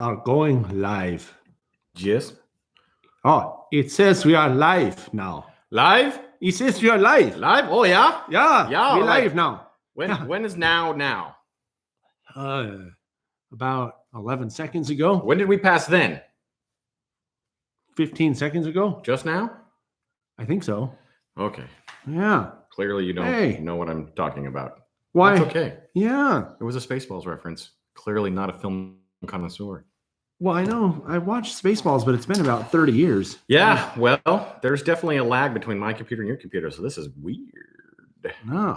are going live. Yes. Oh, it says we are live now. Live? It says we are live. Live? Oh, yeah? Yeah, we're like, live now. When is now? About 11 seconds ago. When did we pass then? 15 seconds ago. Just now? I think so. Okay. Yeah. Clearly you don't know what I'm talking about. Why? That's okay. Yeah. It was a Spaceballs reference. Clearly not a film connoisseur. Well, I know. I watched Spaceballs, but it's been about 30 years. Yeah, well, there's definitely a lag between my computer and your computer, so this is weird. No.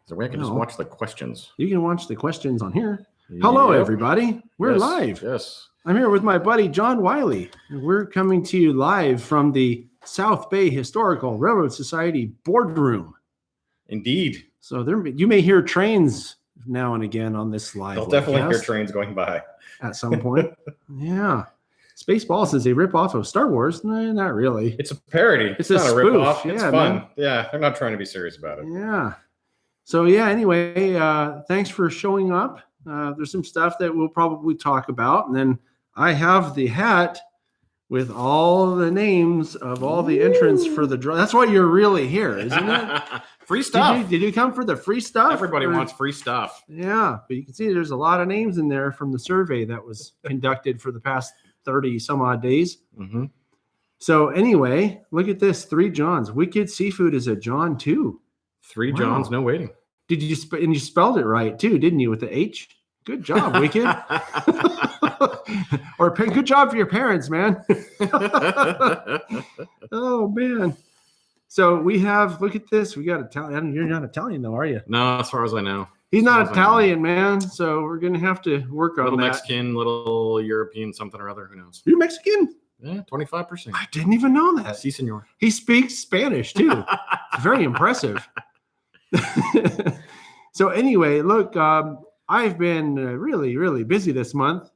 Is there a way I can just watch the questions? You can watch the questions on here. Hello, everybody. We're live. Yes. I'm here with my buddy, John Wiley. And we're coming to you live from the South Bay Historical Railroad Society boardroom. Indeed. So you may hear trains now and again on this live. I'll definitely hear trains going by. At some point. Yeah. Spaceballs is a ripoff of Star Wars. No, not really. It's a parody. It's not a a spoof. ripoff. It's Yeah, fun. man. Yeah, they're not trying to be serious about it. Yeah. So, yeah, anyway, thanks for showing up. There's some stuff that we'll probably talk about. And then I have the hat with all the names of all the entrants for the draw. That's why you're really here, isn't it? Free stuff. Did you come for the free stuff? Everybody wants free stuff. Yeah, but you can see there's a lot of names in there from the survey that was conducted for the past 30 some odd days. Mm-hmm. So anyway, look at this. 3 Johns. Wicked Seafood is a John too. 3 Johns, no waiting. Did you and you spelled it right too, didn't you, with the H? Good job, Wicked. Or good job for your parents, man. Oh man. So we have, look at this. We got Italian. You're not Italian though, are you? No, as far as I know. He's not Italian, man. So we're going to have to work on little that. Mexican, little European, something or other. Who knows? You're Mexican? Yeah, 25%. I didn't even know that. Si, senor. He speaks Spanish too. It's very impressive. So anyway, look, I've been really, really busy this month.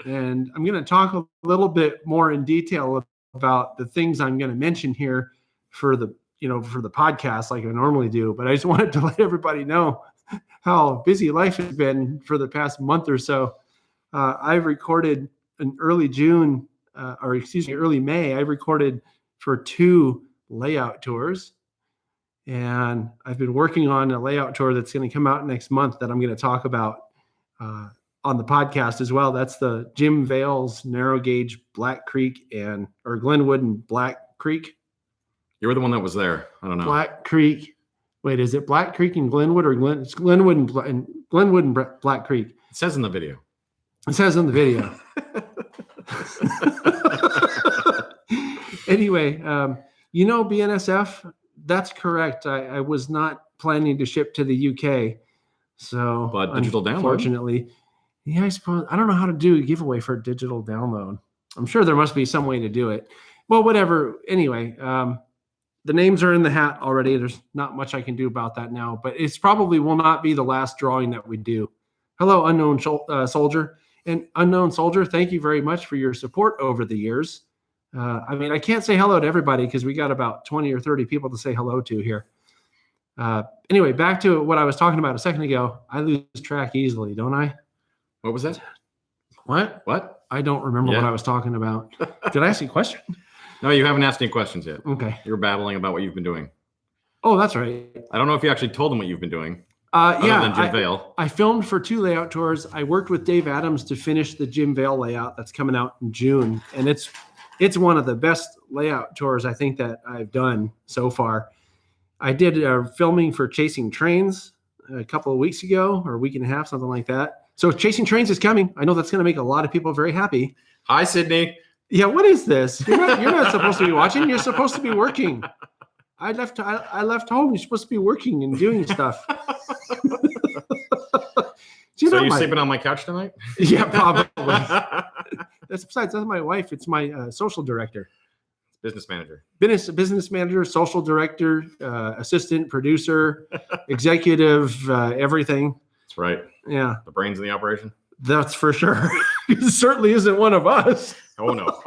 And I'm going to talk a little bit more in detail about the things I'm going to mention here for the podcast like I normally do. But I just wanted to let everybody know how busy life has been for the past month or so. I've recorded in early May, I recorded for 2 layout tours. And I've been working on a layout tour that's going to come out next month that I'm going to talk about on the podcast as well. That's the Jim Vale's narrow gauge Black Creek or Glenwood and Black Creek. You were the one that was there. I don't know. Black Creek. Wait, is it Black Creek and Glenwood or it's Glenwood and Glenwood and Black Creek? It says in the video. It says in the video. Anyway, BNSF, that's correct. I was not planning to ship to the UK. So, but digital download? Unfortunately, yeah, I suppose. I don't know how to do a giveaway for a digital download. I'm sure there must be some way to do it. Well, whatever. Anyway, the names are in the hat already. There's not much I can do about that now, but it's probably will not be the last drawing that we do. Hello, Unknown Soldier. And Unknown Soldier, thank you very much for your support over the years. I can't say hello to everybody because we got about 20 or 30 people to say hello to here. Anyway, back to what I was talking about a second ago. I lose track easily, don't I? What was that? What? I don't remember what I was talking about. Did I ask you a question? No, you haven't asked any questions yet. Okay. You're babbling about what you've been doing. Oh, that's right. I don't know if you actually told them what you've been doing. Yeah, than Jim Vale. I filmed for 2 layout tours. I worked with Dave Adams to finish the Jim Vale layout that's coming out in June. And it's one of the best layout tours I think that I've done so far. I did filming for Chasing Trains a couple of weeks ago, or a week and a half, something like that. So Chasing Trains is coming. I know that's going to make a lot of people very happy. Hi, Sydney. Yeah, what is this? You're not supposed to be watching. You're supposed to be working. I left home. You're supposed to be working and doing stuff. So you sleeping on my couch tonight? Yeah, probably. That's my wife. It's my social director. Business manager. Business manager, social director, assistant, producer, executive, everything. That's right. Yeah. The brains of the operation? That's for sure. It certainly isn't one of us. Oh, no.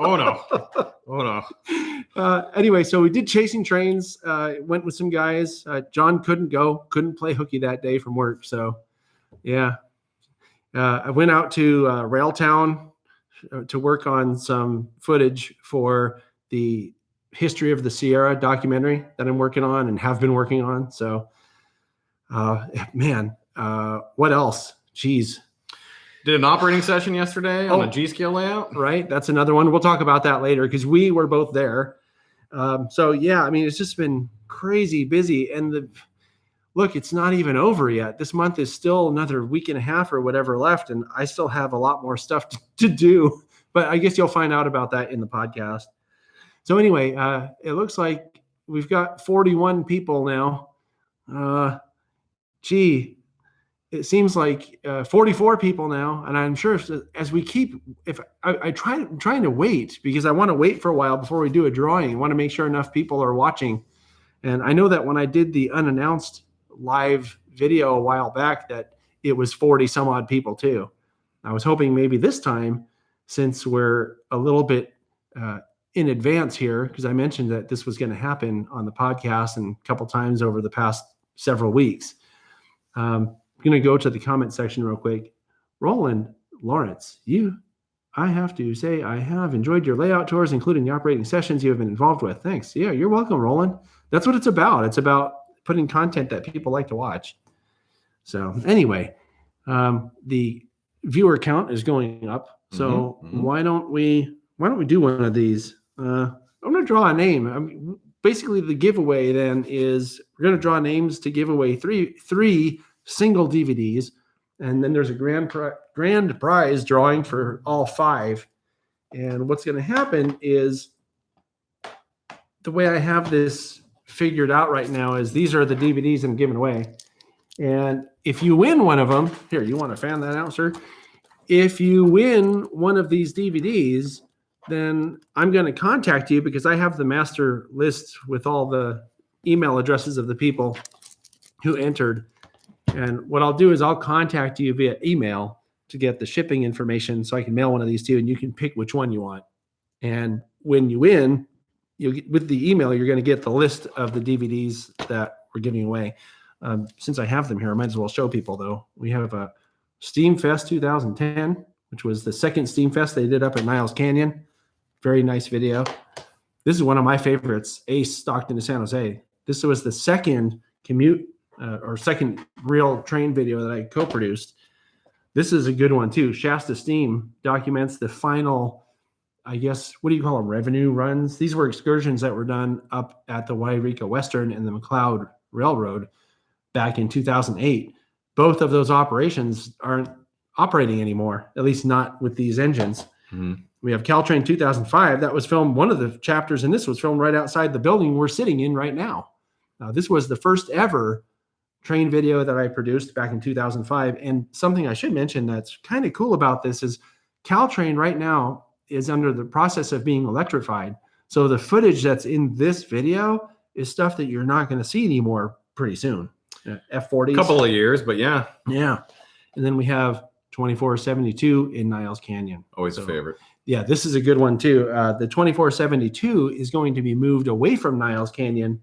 Anyway, so we did Chasing Trains, went with some guys. John couldn't play hooky that day from work. So, yeah. I went out to Railtown to work on some footage for the History of the Sierra documentary that I'm working on and have been working on. So, what else? Geez. Did an operating session yesterday on a G-scale layout. Right. That's another one. We'll talk about that later because we were both there. So yeah, I mean, it's just been crazy busy. And look, it's not even over yet. This month is still another week and a half or whatever left. And I still have a lot more stuff to do, but I guess you'll find out about that in the podcast. So anyway, it looks like we've got 41 people now. It seems like 44 people now. And I'm sure as we keep, I'm trying to wait because I want to wait for a while before we do a drawing. I want to make sure enough people are watching. And I know that when I did the unannounced live video a while back, that it was 40 some odd people too. I was hoping maybe this time, since we're a little bit in advance here, because I mentioned that this was going to happen on the podcast and a couple times over the past several weeks. I'm going to go to the comment section real quick. Roland Lawrence, I have to say I have enjoyed your layout tours, including the operating sessions you have been involved with. Thanks. Yeah, you're welcome, Roland. That's what it's about. It's about putting content that people like to watch. So anyway, the viewer count is going up. So why don't we do one of these? I'm going to draw a name. Basically, the giveaway then is we're going to draw names to give away three single DVDs, and then there's a grand prize drawing for all 5. And what's going to happen is the way I have this figured out right now is these are the DVDs I'm giving away. And if you win one of them, here, you want to fan that out, sir? If you win one of these DVDs, then I'm going to contact you because I have the master list with all the email addresses of the people who entered. And what I'll do is I'll contact you via email to get the shipping information so I can mail one of these to you, and you can pick which one you want. And when you win, with the email, you're going to get the list of the DVDs that we're giving away. Since I have them here, I might as well show people, though. We have a Steam Fest 2010, which was the second Steam Fest they did up at Niles Canyon. Very nice video. This is one of my favorites, Ace Stockton to San Jose. This was the second second real train video that I co-produced. This is a good one too. Shasta Steam documents the final, I guess, what do you call them? Revenue runs. These were excursions that were done up at the Wairika Western and the McLeod Railroad back in 2008. Both of those operations aren't operating anymore, at least not with these engines. We have Caltrain 2005. That was filmed, one of the chapters in this was filmed right outside the building we're sitting in right now. This was the first ever train video that I produced back in 2005. And something I should mention that's kind of cool about this is Caltrain right now is under the process of being electrified. So the footage that's in this video is stuff that you're not going to see anymore pretty soon. F-40s. Couple of years, but yeah. Yeah. And then we have 2472 in Niles Canyon. Always a favorite. Yeah, this is a good one too. The 2472 is going to be moved away from Niles Canyon.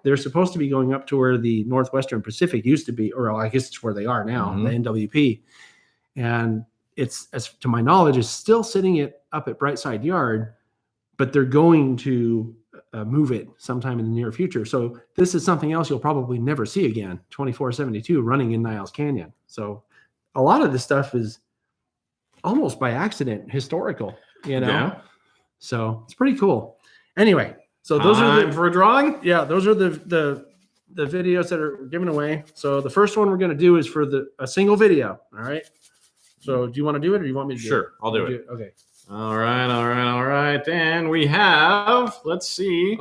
They're supposed to be going up to where the Northwestern Pacific used to be, or I guess it's where they are now, the NWP. And it's, as to my knowledge, is still sitting up at Brightside Yard, but they're going to move it sometime in the near future. So this is something else you'll probably never see again, 2472 running in Niles Canyon. So a lot of this stuff is almost by accident historical, Yeah. So it's pretty cool. Anyway, so those are for a drawing. Yeah, those are the videos that are given away. So the first one we're going to do is for a single video. All right. So do you want to do it, or do you want me to do it? Sure, I'll do it. Okay. All right. And we have, let's see.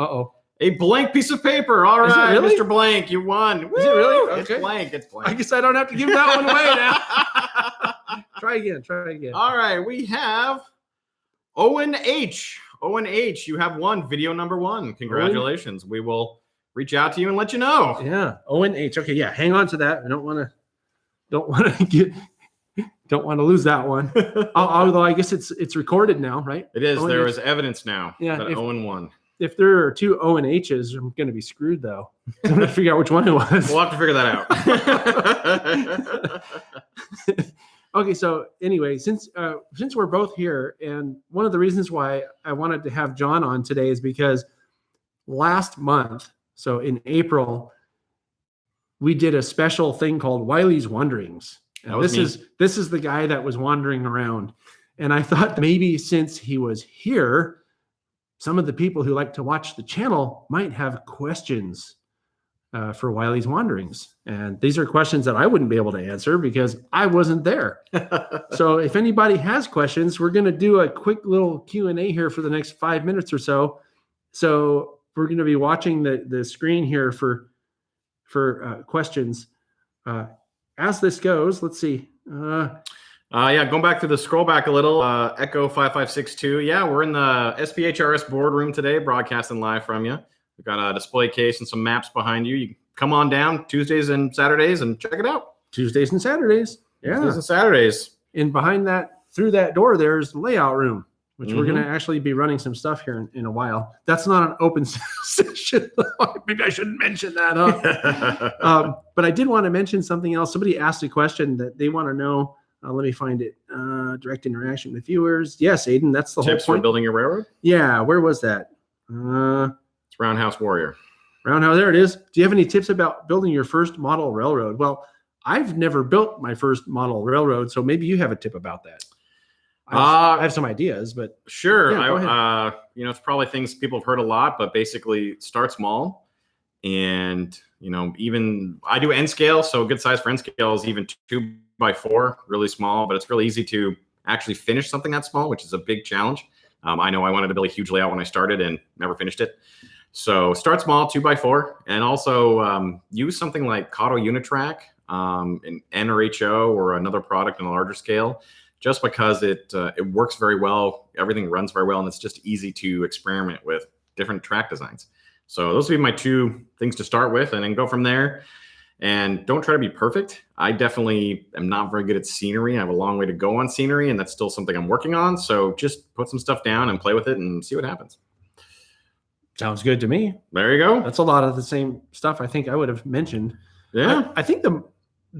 A blank piece of paper. All right, really? Mr. Blank, you won. Is it really? Okay. It's blank. I guess I don't have to give that one away now. Try again. All right, we have Owen H. Owen H, you have won video number 1. Congratulations. We will reach out to you and let you know. Yeah, Owen H. Okay, yeah, hang on to that. I don't want to lose that one. Although I guess it's recorded now, right? It is. Owen there H. is evidence now that Owen won. If there are 2 Owen H's, I'm going to be screwed though. I'm going to figure out which one it was. We'll have to figure that out. Okay, so anyway, since we're both here, and one of the reasons why I wanted to have John on today is because last month, so in April, we did a special thing called Wiley's Wanderings. And this is the guy that was wandering around. And I thought maybe since he was here, some of the people who like to watch the channel might have questions for Wiley's Wanderings. And these are questions that I wouldn't be able to answer because I wasn't there. So if anybody has questions, we're going to do a quick little Q&A here for the next 5 minutes or so. So we're going to be watching the screen here for questions. As this goes, let's see. Going back to the scroll back a little, Echo 5562. Yeah, we're in the SPHRS boardroom today, broadcasting live from you. We've got a display case and some maps behind you. You can come on down Tuesdays and Saturdays and check it out. Tuesdays and Saturdays. Yeah. Tuesdays and Saturdays. And behind that, through that door, there's layout room, which we're going to actually be running some stuff here in a while. That's not an open session. Maybe I shouldn't mention that, huh? But I did want to mention something else. Somebody asked a question that they want to know. Let me find it. Direct interaction with viewers. Yes, Aiden, that's the whole point. Tips for building your railroad? Yeah, where was that? It's Roundhouse Warrior. Roundhouse, there it is. Do you have any tips about building your first model railroad? Well, I've never built my first model railroad, so maybe you have a tip about that. I have some ideas, but sure. Yeah, go ahead. It's probably things people have heard a lot, but basically start small. And, even I do N scale. So a good size for N scale is even 2x4, really small, but it's really easy to actually finish something that small, which is a big challenge. I know I wanted to build a huge layout when I started and never finished it. So start small, 2x4, and also use something like Kato Unitrack, an N or HO, or another product on a larger scale, just because it works very well. Everything runs very well, and it's just easy to experiment with different track designs. So those would be my 2 things to start with, and then go from there. And don't try to be perfect. I definitely am not very good at scenery. I have a long way to go on scenery, and that's still something I'm working on. So just put some stuff down and play with it and see what happens. Sounds good to me. There you go. That's a lot of the same stuff I think I would have mentioned. Yeah. I think the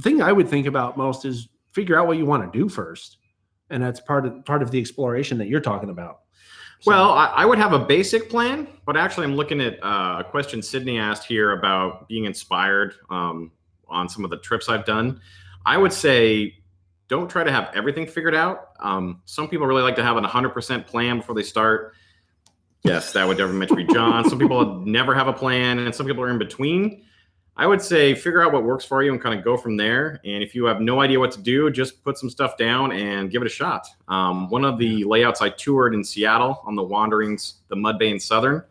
thing I would think about most is figure out what you want to do first. And that's part of the exploration that you're talking about. So, well, I would have a basic plan, but actually I'm looking at a question Sydney asked here about being inspired on some of the trips I've done. I would say don't try to have everything figured out. Some people really like to have a 100% plan before they start. Yes, that would definitely be John. Some people never have a plan, and some people are in between. I would say figure out what works for you and kind of go from there. And if you have no idea what to do, just put some stuff down and give it a shot. One of the layouts I toured in Seattle on the Wanderings, the Mud Bay and Southern,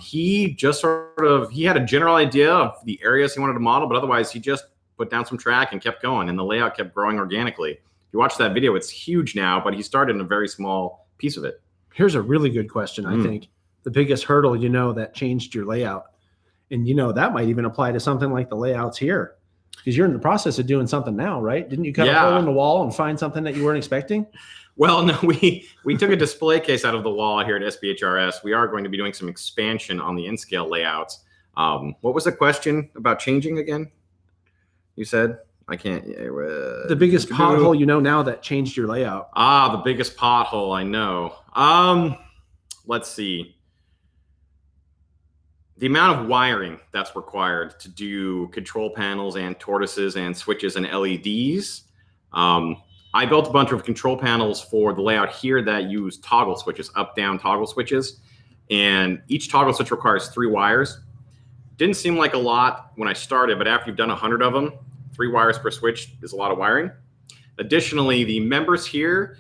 he had a general idea of the areas he wanted to model, but otherwise he just put down some track and kept going, and the layout kept growing organically. If you watch that video, it's huge now, but he started in a very small piece of it. Here's a really good question. I think the biggest hurdle, that changed your layout. And, that might even apply to something like the layouts here, because you're in the process of doing something now, right? Didn't you cut a hole in the wall and find something that you weren't expecting? Well, no, we took a display case out of the wall here at SPHRS. We are going to be doing some expansion on the N-scale layouts. What was the question about changing again? You said? I can't. The biggest pothole now that changed your layout. The biggest pothole I know. Let's see. The amount of wiring that's required to do control panels and tortoises and switches and LEDs. I built a bunch of control panels for the layout here that use toggle switches, up-down toggle switches. And each toggle switch requires 3 wires. Didn't seem like a lot when I started, but after you've done 100 of them, 3 wires per switch is a lot of wiring. Additionally, the members here,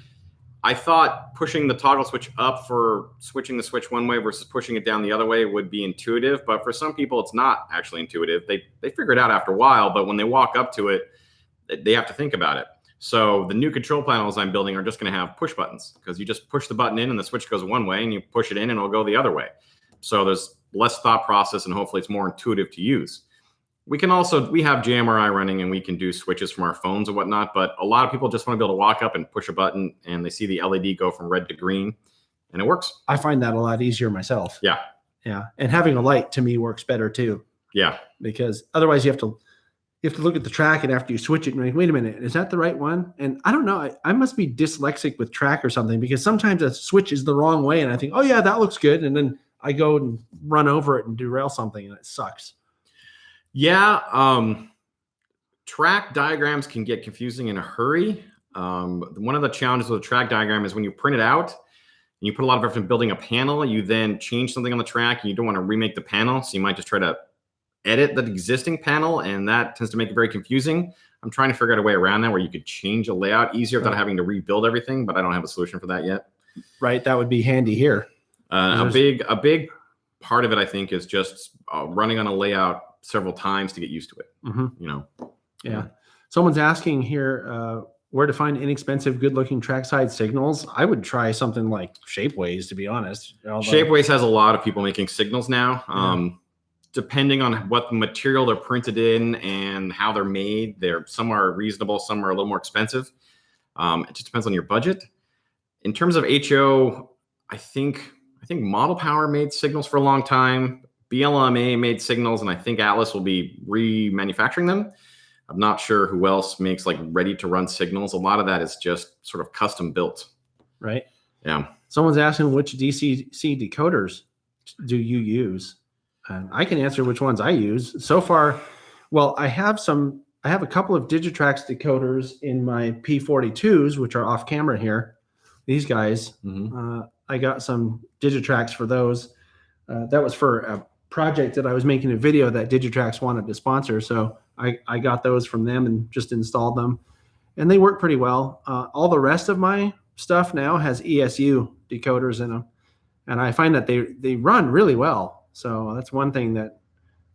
I thought pushing the toggle switch up for switching the switch one way versus pushing it down the other way would be intuitive, but for some people it's not actually intuitive. They figure it out after a while, but when they walk up to it, they have to think about it. So the new control panels I'm building are just going to have push buttons, because you just push the button in and the switch goes one way, and you push it in and it'll go the other way. So there's less thought process, and hopefully it's more intuitive to use. We have JMRI running, and we can do switches from our phones and whatnot, but a lot of people just want to be able to walk up and push a button, and they see the LED go from red to green, and it works. I find that a lot easier myself. Yeah. Yeah. And having a light to me works better too. Yeah. Because otherwise you have to you have to look at the track, and after you switch it, you're like, wait a minute, is that the right one? And I don't know. I must be dyslexic with track or something, because sometimes a switch is the wrong way, and I think, oh yeah, that looks good, and then I go and run over it and derail something, and it sucks. Yeah, track diagrams can get confusing in a hurry. One of the challenges with a track diagram is when you print it out and you put a lot of effort in building a panel, you then change something on the track and you don't want to remake the panel. So you might just try to edit the existing panel, and that tends to make it very confusing. I'm trying to figure out a way around that where you could change a layout easier without having to rebuild everything, but I don't have a solution for that yet. Right. That would be handy here. A big part of it, I think, is just running on a layout several times to get used to it. Mm-hmm. Yeah. Someone's asking here where to find inexpensive, good-looking trackside signals. I would try something like Shapeways, to be honest. Shapeways has a lot of people making signals now. Depending on what material they're printed in and how they're made, some are reasonable, some are a little more expensive. It just depends on your budget. In terms of HO, I think Model Power made signals for a long time. BLMA made signals, and I think Atlas will be remanufacturing them. I'm not sure who else makes like ready to run signals. A lot of that is just sort of custom built. Right. Yeah. Someone's asking, which DCC decoders do you use? I can answer which ones I use. So far, well, I have a couple of Digitrax decoders in my P42s, which are off camera here. These guys, I got some Digitrax for those. That was for a project that I was making a video that Digitrax wanted to sponsor. So I got those from them and just installed them, and they work pretty well. All the rest of my stuff now has ESU decoders in them, and I find that they run really well. So that's one thing that.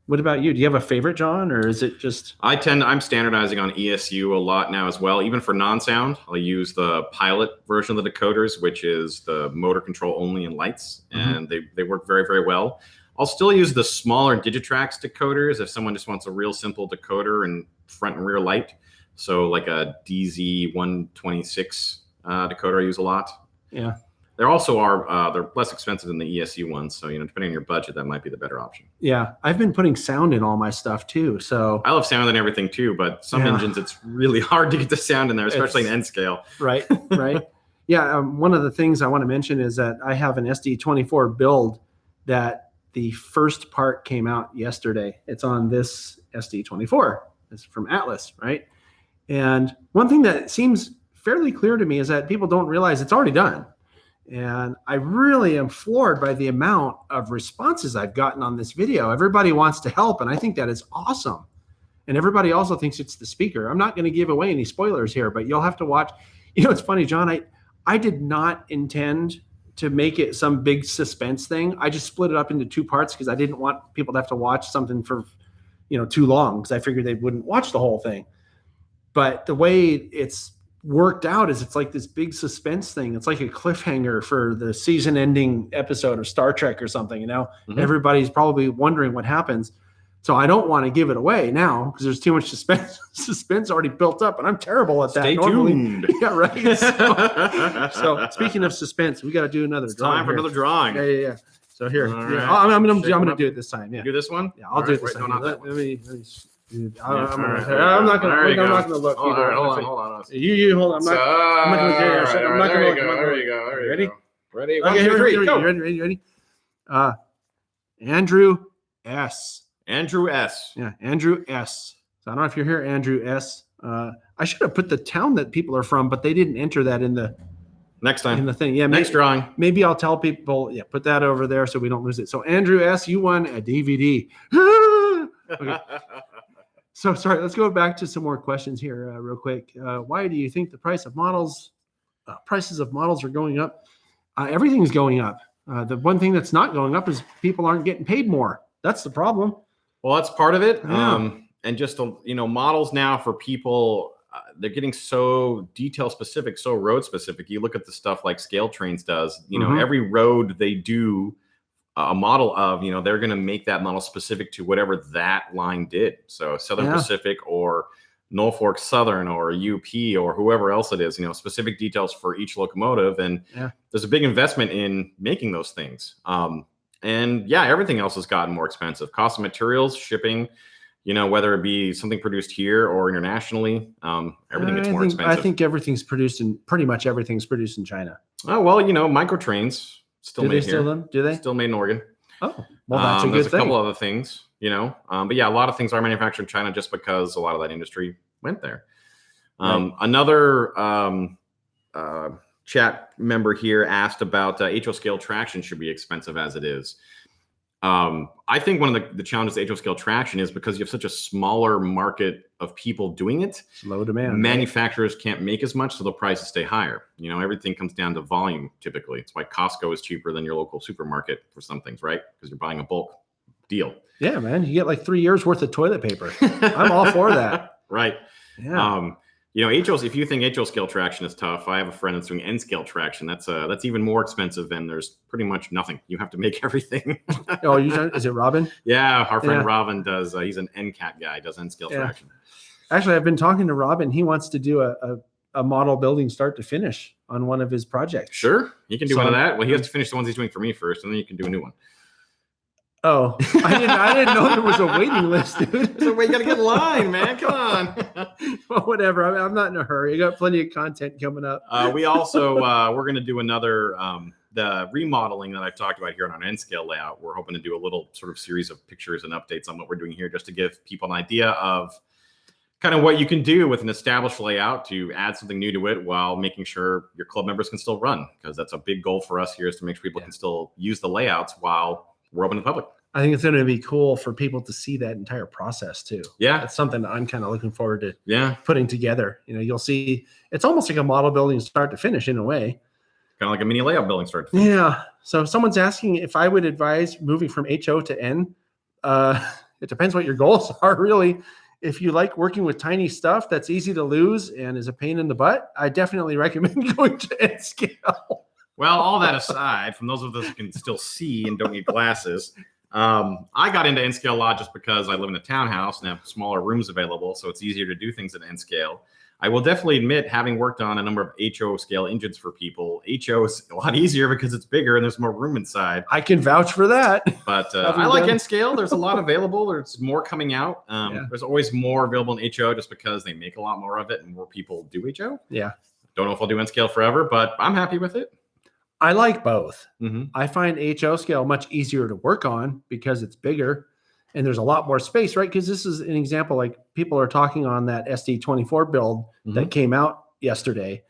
What about you? Do you have a favorite, John, or is it just? I'm standardizing on ESU a lot now as well. Even for non-sound, I'll use the pilot version of the decoders, which is the motor control only in lights, and they work very, very well. I'll still use the smaller Digitrax decoders if someone just wants a real simple decoder and front and rear light. So like a DZ126 decoder I use a lot. Yeah. There also are, they're less expensive than the ESU ones. So, depending on your budget, that might be the better option. Yeah. I've been putting sound in all my stuff too. So I love sound and everything too, but some engines, it's really hard to get the sound in there, especially in N scale. Right. Right. Yeah. One of the things I want to mention is that I have an SD24 build that the first part came out yesterday. It's on this SD24. It's from Atlas, right? And one thing that seems fairly clear to me is that people don't realize it's already done. And I really am floored by the amount of responses I've gotten on this video. Everybody wants to help, and I think that is awesome. And everybody also thinks it's the speaker. I'm not going to give away any spoilers here, but you'll have to watch. It's funny, John, I did not intend to make it some big suspense thing. I just split it up into two parts because I didn't want people to have to watch something for, too long, because I figured they wouldn't watch the whole thing. But the way it's worked out is it's like this big suspense thing. It's like a cliffhanger for the season ending episode of Star Trek or something, Everybody's probably wondering what happens. So I don't want to give it away now because there's too much suspense already built up, and I'm terrible at that. Stay tuned. Yeah, right. So speaking of suspense, we got to do another drawing. Time for another drawing. Yeah. So here, I'm gonna do it this time. Yeah. You do this one? Yeah, I'll do it this time. Let me Dude, I'm not gonna look. Hold on. You hold on. I'm not gonna look. There you go. Ready? Ready? Okay, 1, 2, 3. Go. Ready? Andrew S. Andrew S. Yeah, Andrew S. So I don't know if you're here, Andrew S. I should have put the town that people are from, but they didn't enter that in the next time in the thing. Yeah, next drawing. Maybe I'll tell people. Yeah, put that over there so we don't lose it. So Andrew S. You won a DVD. Okay. So sorry, let's go back to some more questions here real quick. Why do you think the prices of models are going up? Everything's going up. The one thing that's not going up is people aren't getting paid more. That's the problem. Well, that's part of it. Yeah. And just, models now for people, they're getting so detail specific, so road specific. You look at the stuff like Scale Trains does, every road they do a model of, they're going to make that model specific to whatever that line did. So Southern Pacific or Norfolk Southern or UP or whoever else it is, specific details for each locomotive. And there's a big investment in making those things. And everything else has gotten more expensive. Cost of materials, shipping, whether it be something produced here or internationally, everything gets more expensive. I think pretty much everything's produced in China. Oh, well, microtrains still made here. Do they? Still made in Oregon. Oh, well, that's a good there's thing. a couple other things, but yeah, a lot of things are manufactured in China just because a lot of that industry went there. Right. Another chat member here asked about HO scale traction should be expensive as it is. I think one of the challenges of HO scale traction is because you have such a smaller market of people doing it. Low demand. Manufacturers can't make as much, so the prices stay higher. Everything comes down to volume typically. It's why Costco is cheaper than your local supermarket for some things, right? Because you're buying a bulk deal. Yeah, man. You get like 3 years worth of toilet paper. I'm all for that. Right. Yeah. if you think HO scale traction is tough, I have a friend that's doing N scale traction. That's even more expensive, and there's pretty much nothing. You have to make everything. Oh, is it Robin? Yeah, our friend Robin does. He's an NCAT guy. Does N scale traction. Actually, I've been talking to Robin. He wants to do a model building start to finish on one of his projects. Sure, you can do one of that. Well, he has to finish the ones he's doing for me first, and then you can do a new one. Oh, I didn't know there was a waiting list, dude. So you got to get in line, man. Come on. Well, whatever. I'm not in a hurry. I got plenty of content coming up. We also we're going to do another the remodeling that I've talked about here on our N scale layout. We're hoping to do a little sort of series of pictures and updates on what we're doing here, just to give people an idea of kind of what you can do with an established layout to add something new to it while making sure your club members can still run, because that's a big goal for us here, is to make sure people can still use the layouts while we're open to the public. I think it's going to be cool for people to see that entire process too. Yeah. That's something that I'm kind of looking forward to putting together. You'll see it's almost like a model building start to finish in a way. Kind of like a mini layout building start to finish. Yeah. So someone's asking if I would advise moving from HO to N. It depends what your goals are, really. If you like working with tiny stuff that's easy to lose and is a pain in the butt, I definitely recommend going to N scale. Well, all that aside, from those of us who can still see and don't need glasses, I got into N scale a lot just because I live in a townhouse and have smaller rooms available, so it's easier to do things at N scale. I will definitely admit, having worked on a number of HO scale engines for people, HO is a lot easier because it's bigger and there's more room inside. I can vouch for that. But I like N scale. There's a lot available. There's more coming out. There's always more available in HO just because they make a lot more of it and more people do HO. Yeah. Don't know if I'll do N scale forever, but I'm happy with it. I like both. Mm-hmm. I find HO scale much easier to work on because it's bigger and there's a lot more space, right? Because this is an example, like people are talking on that SD24 build that came out yesterday,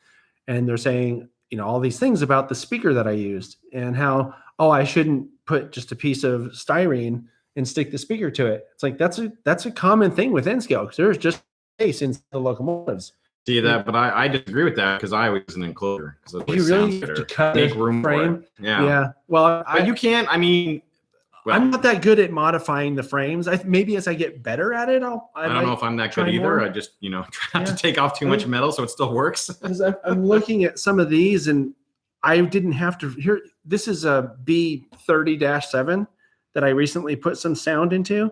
and they're saying, all these things about the speaker that I used and how, I shouldn't put just a piece of styrene and stick the speaker to it. It's like, that's a common thing with N scale because there's just space in the locomotives. See that, but I disagree with that because I use an enclosure because it you really sounds better. Have to cut make room frame. For it. Yeah. Well, but you can't. I mean, I'm not that good at modifying the frames. Maybe as I get better at it, I don't know if I'm that good either. More. I just try not to take off too much metal so it still works. Because I'm looking at some of these and I didn't have to. Here, this is a B30-7 that I recently put some sound into,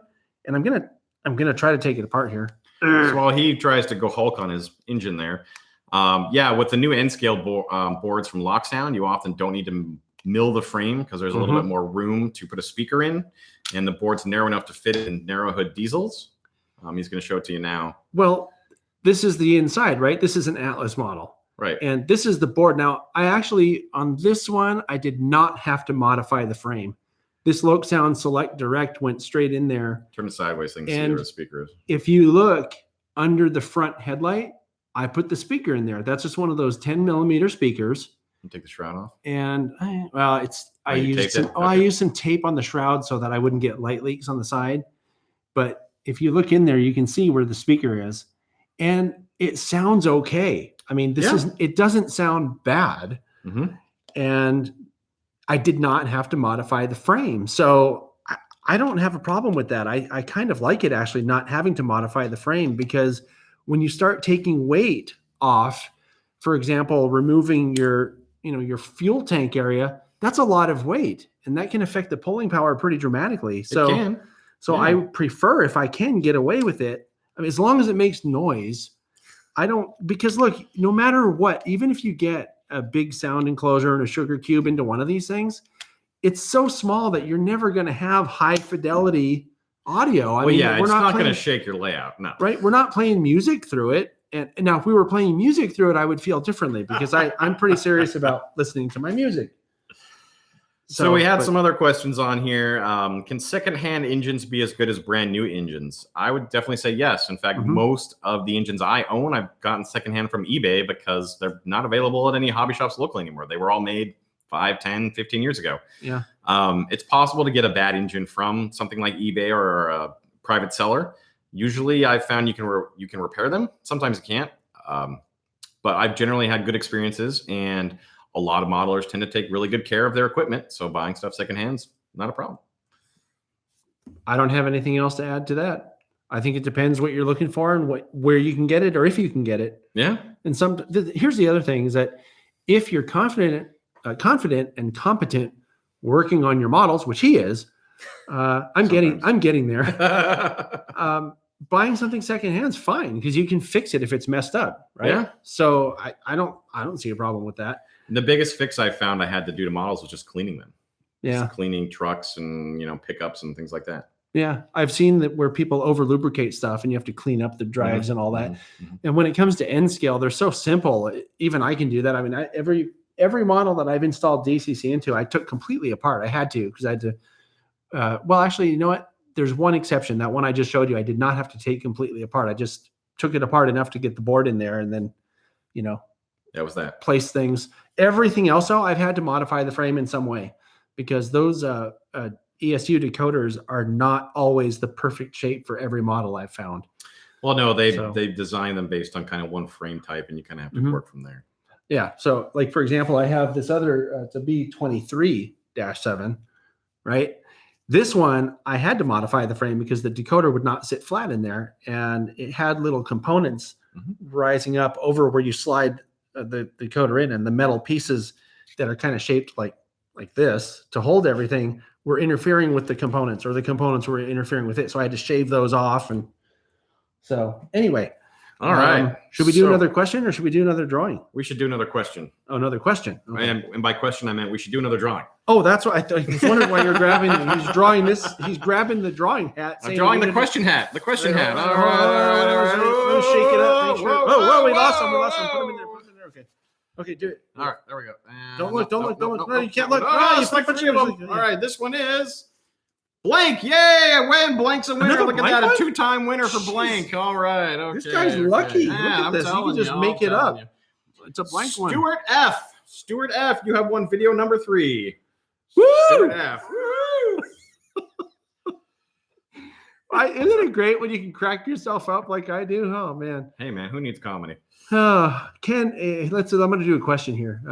and I'm gonna try to take it apart here. So while he tries to go Hulk on his engine there, with the new N scale boards from Locksound, you often don't need to mill the frame because there's a little bit more room to put a speaker in, and the board's narrow enough to fit in narrow hood diesels. He's going to show it to you now. Well, this is the inside, right? This is an Atlas model. Right. And this is the board. Now, I actually, on this one, I did not have to modify the frame. This Locksound Select Direct went straight in there. Turn it sideways so you can see where the speaker is. If you look under the front headlight, I put the speaker in there. That's just one of those 10 millimeter speakers. You take the shroud off. And I used some tape on the shroud so that I wouldn't get light leaks on the side. But if you look in there, you can see where the speaker is, and it sounds okay. I mean, it doesn't sound bad. And I did not have to modify the frame. So I don't have a problem with that. I kind of like it actually not having to modify the frame, because when you start taking weight off, for example, removing your fuel tank area, that's a lot of weight, and that can affect the pulling power pretty dramatically. So I prefer, if I can get away with it, I mean, as long as it makes noise, because look, no matter what, even if you get a big sound enclosure and a sugar cube into one of these things, it's so small that you're never going to have high fidelity audio. I Well, mean, yeah, we're it's not going playing, to shake your layout. No. right? We're not playing music through it. And now, if we were playing music through it, I would feel differently because I'm pretty serious about listening to my music. So we had some other questions on here. Can secondhand engines be as good as brand new engines? I would definitely say yes. In fact, most of the engines I own, I've gotten secondhand from eBay because they're not available at any hobby shops locally anymore. They were all made 5, 10, 15 years ago. Yeah. It's possible to get a bad engine from something like eBay or a private seller. Usually I've found you can repair them. Sometimes you can't. But I've generally had good experiences, and a lot of modelers tend to take really good care of their equipment. So buying stuff secondhand's not a problem. I don't have anything else to add to that. I think it depends what you're looking for and where you can get it, or if you can get it. Yeah. And here's the other thing is that if you're confident and competent working on your models, which he is, I'm getting there. Buying something secondhand is fine because you can fix it if it's messed up, right? Yeah. So I don't see a problem with that. The biggest fix I found I had to do to models was just cleaning them. Yeah. Just cleaning trucks and pickups and things like that. Yeah, I've seen that where people over lubricate stuff and you have to clean up the drives and all that. And when it comes to N scale, they're so simple. Even I can do that. I mean, every model that I've installed DCC into, I took completely apart. I had to because I had to. Well, actually, you know what? There's one exception. That one I just showed you, I did not have to take completely apart. I just took it apart enough to get the board in there, and then, that was that. Place things. Everything else, though, I've had to modify the frame in some way because those ESU decoders are not always the perfect shape for every model I've found. Well, no, they design them based on kind of one frame type, and you kind of have to work from there. Yeah. So, like for example, I have this other it's a B23-7, right? This one I had to modify the frame because the decoder would not sit flat in there, and it had little components rising up over where you slide the decoder in, and the metal pieces that are kind of shaped like this to hold everything were interfering with the components, or the components were interfering with it. So I had to shave those off. And so anyway, all right. Should we do another question or should we do another drawing? We should do another question. Oh, another question. Okay. And by question, I meant we should do another drawing. Oh, that's what I thought. I was wondering why you're grabbing. He's drawing this. He's grabbing the drawing hat. I'm drawing the question hat. The question hat. All right. Let me shake it up. Make sure. Whoa, we lost him. Put him in there. Okay. Okay, do it. All right, there we go. Don't look. No, you can't look. Oh, it's like three of them. All right, this one is blank. Yay, I win. Blank's a winner. Look at that. A 2-time winner for blank. All right. Okay. This guy's lucky. Look at this. He can just make it up. It's a blank one. Stuart F. You have won video number 3. Woo! Stuart F. Isn't it great when you can crack yourself up like I do? Oh, man. Hey, man, who needs comedy? I'm going to do a question here.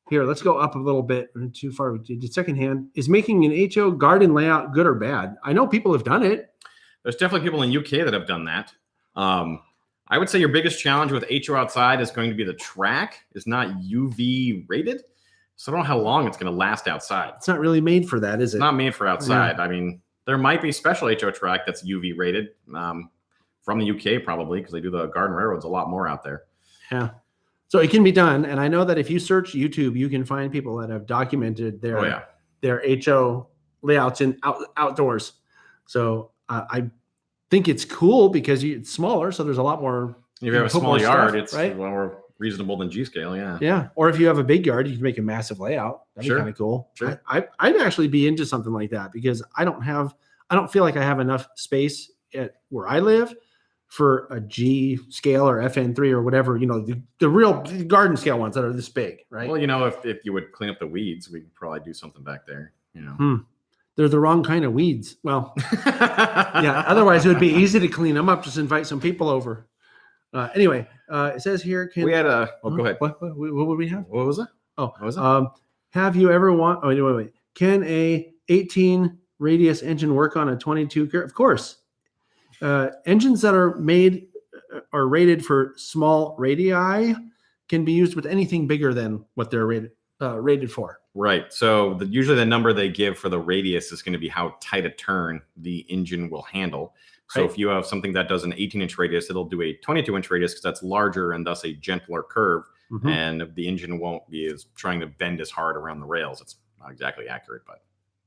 Here, let's go up a little bit. Too far. Secondhand. Is making an HO garden layout good or bad? I know people have done it. There's definitely people in the UK that have done that. I would say your biggest challenge with HO outside is going to be the track is not UV rated. So I don't know how long it's going to last outside. It's not really made for that, is it? It's not made for outside. Yeah. I mean, there might be special HO track that's UV rated from the UK probably because they do the garden railroads a lot more out there. Yeah. So it can be done. And I know that if you search YouTube, you can find people that have documented their HO layouts in outdoors. So I think it's cool because it's smaller. So there's a lot more. If you have a small yard, stuff, it's right? more reasonable than G scale. Yeah. Yeah. Or if you have a big yard, you can make a massive layout. That'd be kind of cool. Sure. I'd actually be into something like that because I don't feel like I have enough space at where I live for a G scale or FN3 or whatever, the real garden scale ones that are this big, right? Well, if you would clean up the weeds, we could probably do something back there, They're the wrong kind of weeds. Well, yeah, otherwise it would be easy to clean them up. Just invite some people over. Anyway, it says here, we had a, go ahead. What would we have? What was it? Oh, what was it? Have you ever wait. Can a 18 radius engine work on a 22? Of course. Engines that are made or rated for small radii can be used with anything bigger than what they're rated for. Right. So usually the number they give for the radius is going to be how tight a turn the engine will handle. So if you have something that does an 18-inch radius, it'll do a 22-inch radius because that's larger and thus a gentler curve. And the engine won't be trying to bend as hard around the rails. It's not exactly accurate, but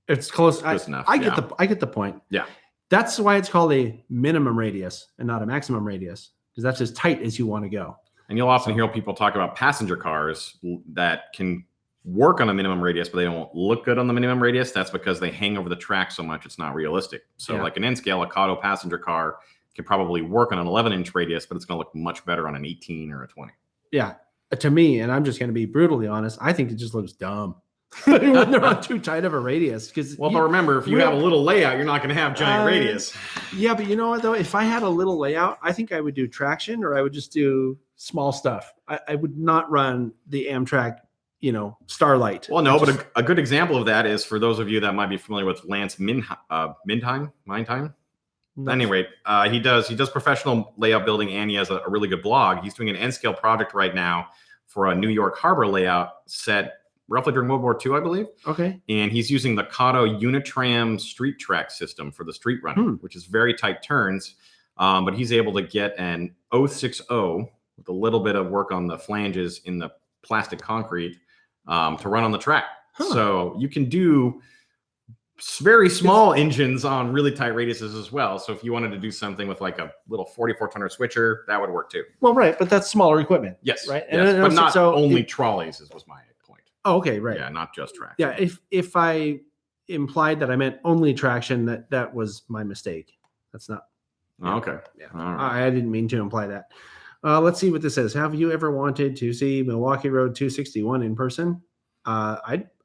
it's close. Close enough. I get the point. Yeah. That's why it's called a minimum radius and not a maximum radius, because that's as tight as you want to go. And you'll often hear people talk about passenger cars that can work on a minimum radius, but they don't look good on the minimum radius. That's because they hang over the track so much it's not realistic. So like an N-scale, a Kato passenger car can probably work on an 11-inch radius, but it's going to look much better on an 18 or a 20. Yeah. To me, and I'm just going to be brutally honest, I think it just looks dumb when they're on too tight of a radius. But remember, if you have a little layout, you're not going to have giant radius. Yeah, but you know what, though? If I had a little layout, I think I would do traction, or I would just do small stuff. I would not run the Amtrak, Starlight. Well, no, but a good example of that is for those of you that might be familiar with Lance Mindheim. No. Anyway, he does professional layout building, and he has a really good blog. He's doing an N-scale project right now for a New York Harbor layout set roughly during World War II, I believe. Okay. And he's using the Kato Unitram street track system for the street running, which is very tight turns. But he's able to get an 060 with a little bit of work on the flanges in the plastic concrete to run on the track. So you can do very small engines on really tight radiuses as well. So if you wanted to do something with like a little 44-tonner switcher, that would work too. Well, right, but that's smaller equipment. Yes, right. Yes, but not only trolleys was my point. Oh, okay, right. Yeah, not just traction. Yeah, if I implied that I meant only traction, that was my mistake. That's not. Yeah. Okay. Yeah, all right. I didn't mean to imply that. Let's see what this says. Have you ever wanted to see Milwaukee Road 261 in person?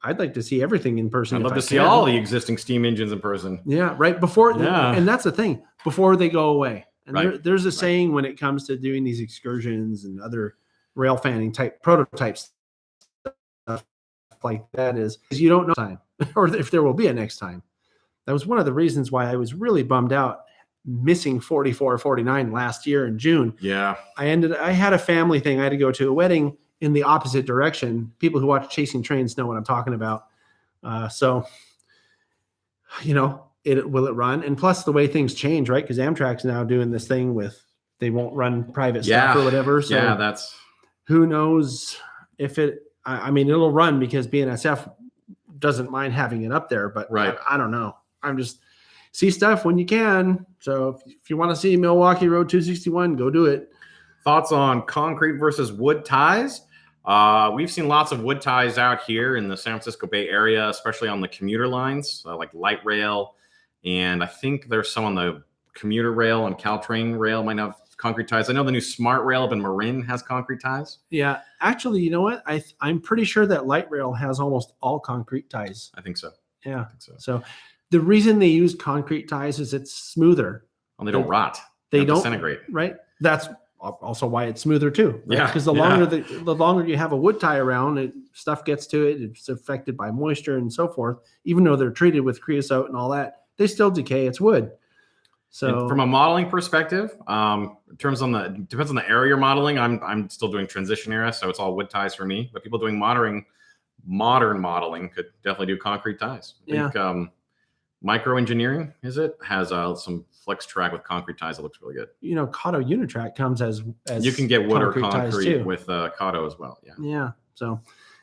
I'd like to see everything in person. I'd love to see all the existing steam engines in person. Yeah, right. And that's the thing, before they go away. And there's a saying when it comes to doing these excursions and other rail fanning type prototypes, stuff like that is you don't know time or if there will be a next time. That was one of the reasons why I was really bummed out missing 44 49 last year in June. Yeah. I had a family thing. I had to go to a wedding in the opposite direction. People who watch Chasing Trains know what I'm talking about. So, will it run? And plus the way things change, right? Because Amtrak's now doing this thing with they won't run private stuff or whatever. So that's who knows if it'll run because BNSF doesn't mind having it up there, but I don't know. I'm just see stuff when you can. So if you want to see Milwaukee Road 261, go do it. Thoughts on concrete versus wood ties? We've seen lots of wood ties out here in the San Francisco Bay Area, especially on the commuter lines, like light rail. And I think there's some on the commuter rail and Caltrain rail might have concrete ties. I know the new Smart Rail up in Marin has concrete ties. Yeah. Actually, you know what? I'm pretty sure that light rail has almost all concrete ties. I think so. Yeah. I think so. So the reason they use concrete ties is it's smoother. Well, they don't rot. They don't disintegrate. Right. That's also why it's smoother too. Right? Yeah. Because the longer you have a wood tie around, stuff gets to it. It's affected by moisture and so forth. Even though they're treated with creosote and all that, they still decay. It's wood. So and from a modeling perspective, depends on the area you're modeling. I'm still doing transition era, so it's all wood ties for me. But people doing modern modeling could definitely do concrete ties. I think Micro Engineering has some flex track with concrete ties that looks really good. Kato Unitrack comes as you can get wood or concrete too. with Kato as well. Yeah. So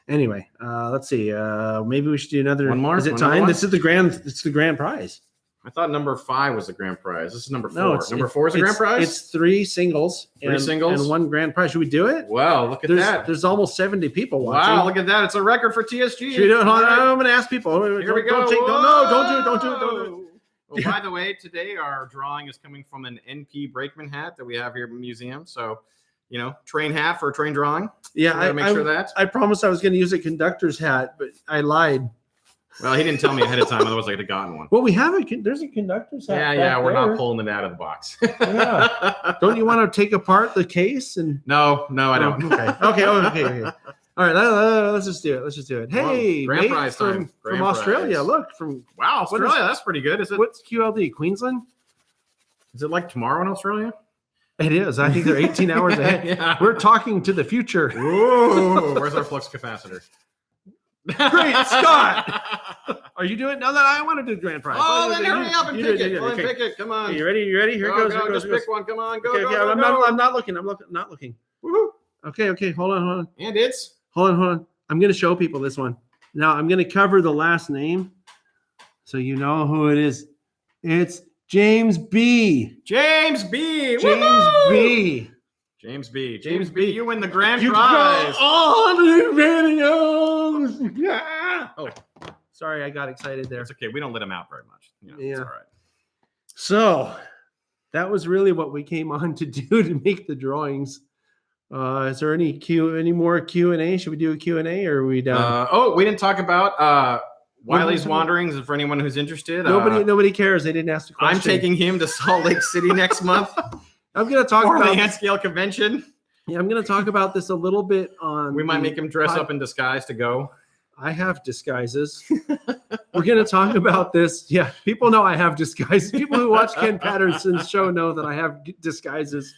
anyway, let's see. Maybe we should do another. One more. Is it time? This is the grand. It's the grand prize. I thought number 5 was the grand prize. This is number 4. No, number 4 is the grand prize? It's 3 singles. And 1 grand prize. Should we do it? Wow, look at that. There's almost 70 people watching. Wow, look at that. It's a record for TSG. Should we do it? I'm going to ask people. Here we go. Don't do it. Well, by the way, today our drawing is coming from an NP Brakeman hat that we have here at the museum. So, train hat for a train drawing. Yeah, I make sure that. I promised I was going to use a conductor's hat, but I lied. Well, he didn't tell me ahead of time, otherwise I could have gotten one. Well, we have there's a conductor's hat. Yeah, we're not pulling it out of the box. Yeah. Don't you want to take apart the case and? No, I don't. Okay. All right, let's just do it. Hey, grand prize time from Australia. Look, wow, Australia. That's pretty good. What's QLD? Queensland? Is it like tomorrow in Australia? It is. I think they're 18 hours ahead. Yeah. We're talking to the future. Whoa, where's our flux capacitor? Great, Scott. Are you doing now that I want to do grand prize? Oh, then hurry up and pick it. Pick it. Come on. You ready? Here goes. Just pick one. Come on. Go. Okay, go. I'm not looking. I'm not looking. Woohoo. Okay. Hold on. And it's. Hold on. I'm going to show people this one. Now I'm going to cover the last name so you know who it is. It's James B. James B. James Woo-hoo! B. James B. James James B. B. You win the grand You prize. go on videos. Yeah. Oh, sorry, I got excited there. It's okay. We don't let him out very much. It's Yeah. all right. So that was really what we came on to do to make the drawings. Is there any more Q&A? Should we do a Q&A or are we done? We didn't talk about Wiley's What- Wanderings. For anyone who's interested, Nobody cares. They didn't ask the question. I'm taking him to Salt Lake City next month I'm going to talk for the about Ant Scale Convention. Yeah, I'm going to talk about this a little bit on. We might make him dress up in disguise to go. I have disguises. We're going to talk about this. Yeah, people know I have disguises. People who watch Ken Patterson's show know that I have disguises.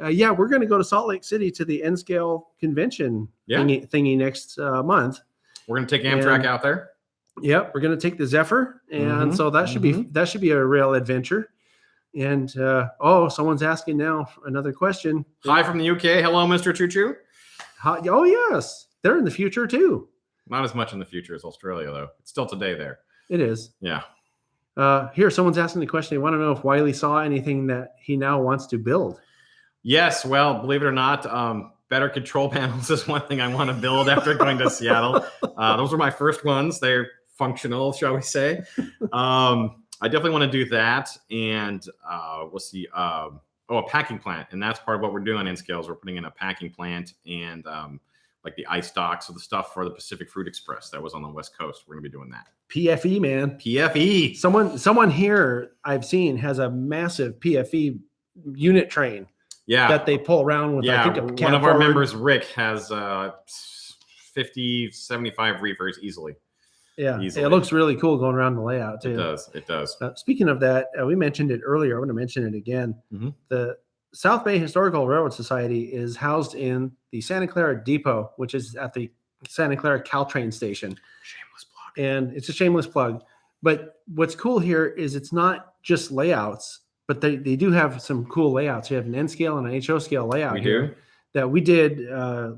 Yeah, we're going to go to Salt Lake City to the N Scale Convention thingy next month. We're going to take Amtrak out there. Yep, we're going to take the Zephyr, and so that should be a real adventure. And someone's asking now another question. Hi from the UK. Hello, Mr. Choo Choo. Oh yes, they're in the future too. Not as much in the future as Australia, though. It's still today there. It is. Yeah. Here, someone's asking the question. They want to know if Wiley saw anything that he now wants to build. Yes. Well, believe it or not, better control panels is one thing I want to build after going to Seattle. Those were my first ones. They're functional, shall we say. I definitely want to do that. And we'll see. A packing plant. And that's part of what we're doing in Scales. We're putting in a packing plant and like the ice docks, so the stuff for the Pacific Fruit Express that was on the West Coast. We're going to be doing that. PFE, man. PFE. Someone here I've seen has a massive PFE unit train. Yeah. That they pull around with. Yeah. I think One of our members, Rick, has 50, 75 reefers easily. Yeah. Easily. It looks really cool going around the layout too. It does. Speaking of that, we mentioned it earlier. I'm going to mention it again. Mm-hmm. The South Bay Historical Railroad Society is housed in the Santa Clara Depot, which is at the Santa Clara Caltrain station. Shameless plug. And it's a shameless plug. But what's cool here is it's not just layouts, but they do have some cool layouts. You have an N scale and an HO scale layout here that we did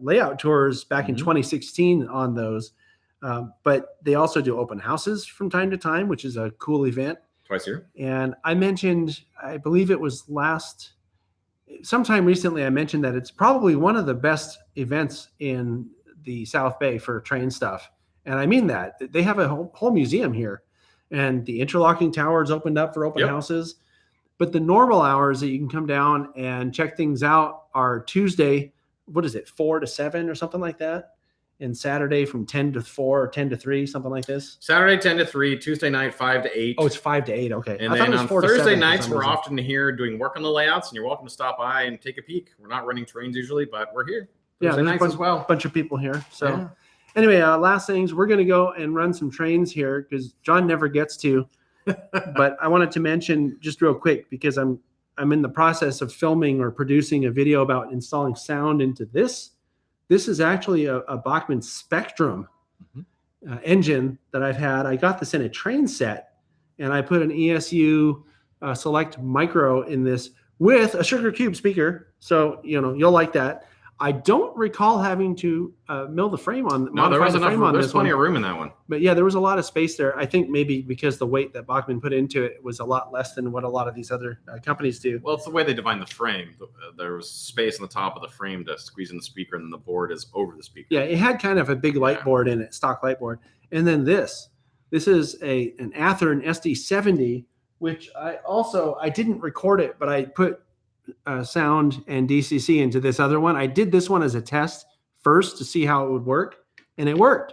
layout tours back in 2016 on those. But they also do open houses from time to time, which is a cool event. Twice a year. And I mentioned, I believe it was sometime recently, I mentioned that it's probably one of the best events in the South Bay for train stuff. And I mean that. They have a whole museum here. And the interlocking towers opened up for open houses. But the normal hours that you can come down and check things out are Tuesday, 4 to 7 or something like that? And Saturday from 10 to 4 or 10 to 3, something like this? Saturday, 10 to 3. Tuesday night, 5 to 8. Oh, it's 5 to 8. Okay. And then on Thursday nights, we're often here doing work on the layouts, and you're welcome to stop by and take a peek. We're not running trains usually, but we're here. Thursday nights as well. Bunch of people here. So anyway, last things, we're going to go and run some trains here because John never gets to. But I wanted to mention just real quick because I'm in the process of filming or producing a video about installing sound into this. This is actually a Bachmann Spectrum engine that I've had. I got this in a train set, and I put an ESU Select Micro in this with a Sugar Cube speaker. So, you'll like that. I don't recall having to mill the frame on. No, there was enough room. There's plenty of room in that one. But yeah, there was a lot of space there. I think maybe because the weight that Bachmann put into it was a lot less than what a lot of these other companies do. Well, it's the way they define the frame. There was space on the top of the frame to squeeze in the speaker, and then the board is over the speaker. Yeah, it had kind of a big light board in it, stock light board. And then this is an Athearn SD70, which I didn't record it, but I put sound and DCC into this other one. I did this one as a test first to see how it would work, and it worked.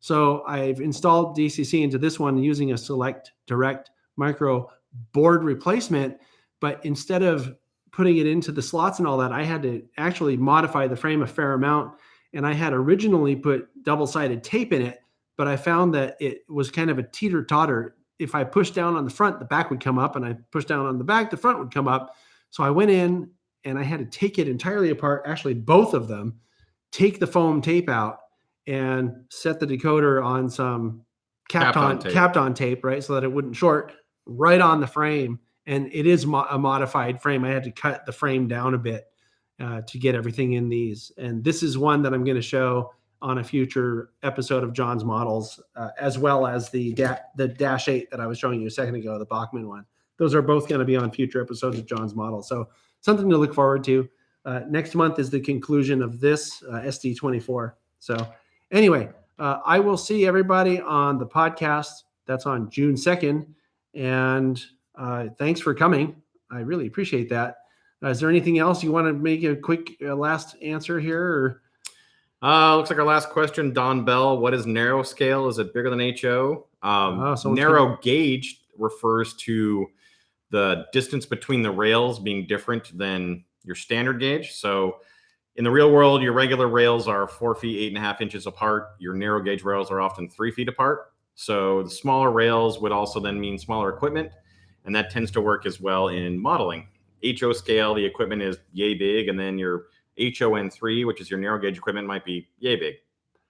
So I've installed DCC into this one using a Select Direct Micro board replacement, but instead of putting it into the slots and all that, I had to actually modify the frame a fair amount, and I had originally put double-sided tape in it, but I found that it was kind of a teeter-totter. If I pushed down on the front, the back would come up, and I pushed down on the back, the front would come up. So I went in and I had to take it entirely apart, actually both of them, take the foam tape out and set the decoder on some capped on tape, right? So that it wouldn't short right on the frame. And it is a modified frame. I had to cut the frame down a bit to get everything in these. And this is one that I'm going to show on a future episode of John's Models, as well as the Dash 8 that I was showing you a second ago, the Bachmann one. those are both going to be on future episodes of John's Model. So something to look forward to. Next month is the conclusion of this SD24. So anyway, I will see everybody on the podcast. That's on June 2nd. And thanks for coming. I really appreciate that. Is there anything else you want to make a quick last answer here? Or? Looks like our last question, Don Bell. What is narrow scale? Is it bigger than HO? Narrow gauge refers to the distance between the rails being different than your standard gauge. So in the real world, your regular rails are 4 feet, 8.5 inches apart. Your narrow gauge rails are often 3 feet apart. So the smaller rails would also then mean smaller equipment. And that tends to work as well in modeling. HO scale, the equipment is yay big, and then your HON3, which is your narrow gauge equipment, might be yay big.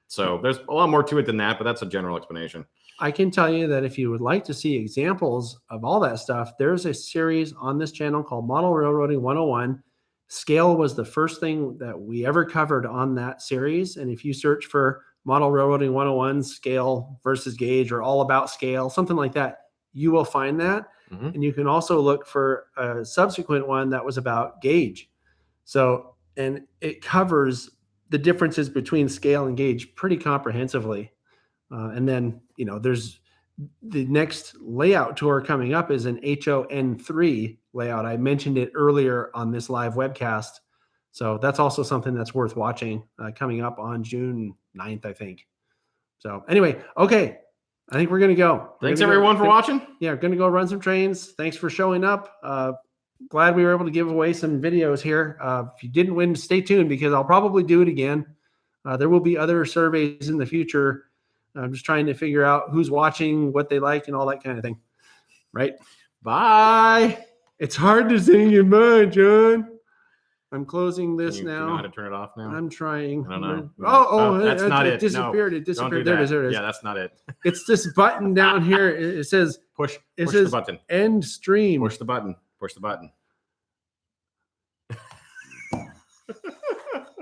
So there's a lot more to it than that, but that's a general explanation. I can tell you that if you would like to see examples of all that stuff, there's a series on this channel called Model Railroading 101. Scale was the first thing that we ever covered on that series. And if you search for Model Railroading 101, scale versus gauge, or all about scale, something like that, you will find that. Mm-hmm. And you can also look for a subsequent one that was about gauge. So, and it covers the differences between scale and gauge pretty comprehensively. And then, there's the next layout tour coming up is an HON3 layout. I mentioned it earlier on this live webcast. So that's also something that's worth watching coming up on June 9th, I think. So anyway, okay. I think we're going to go. Thanks everyone for watching. Yeah, going to go run some trains. Thanks for showing up. Glad we were able to give away some videos here. If you didn't win, stay tuned because I'll probably do it again. There will be other surveys in the future. I'm just trying to figure out who's watching, what they like, and all that kind of thing. Right? Bye. It's hard to say goodbye, John. I'm closing this now. Do you know how to turn it off now? I'm trying. I don't know. Oh, that's not it. It disappeared. No, it disappeared. There it is. Yeah, that's not it. It's this button down here. It says push the button. End stream. Push the button. Push the button.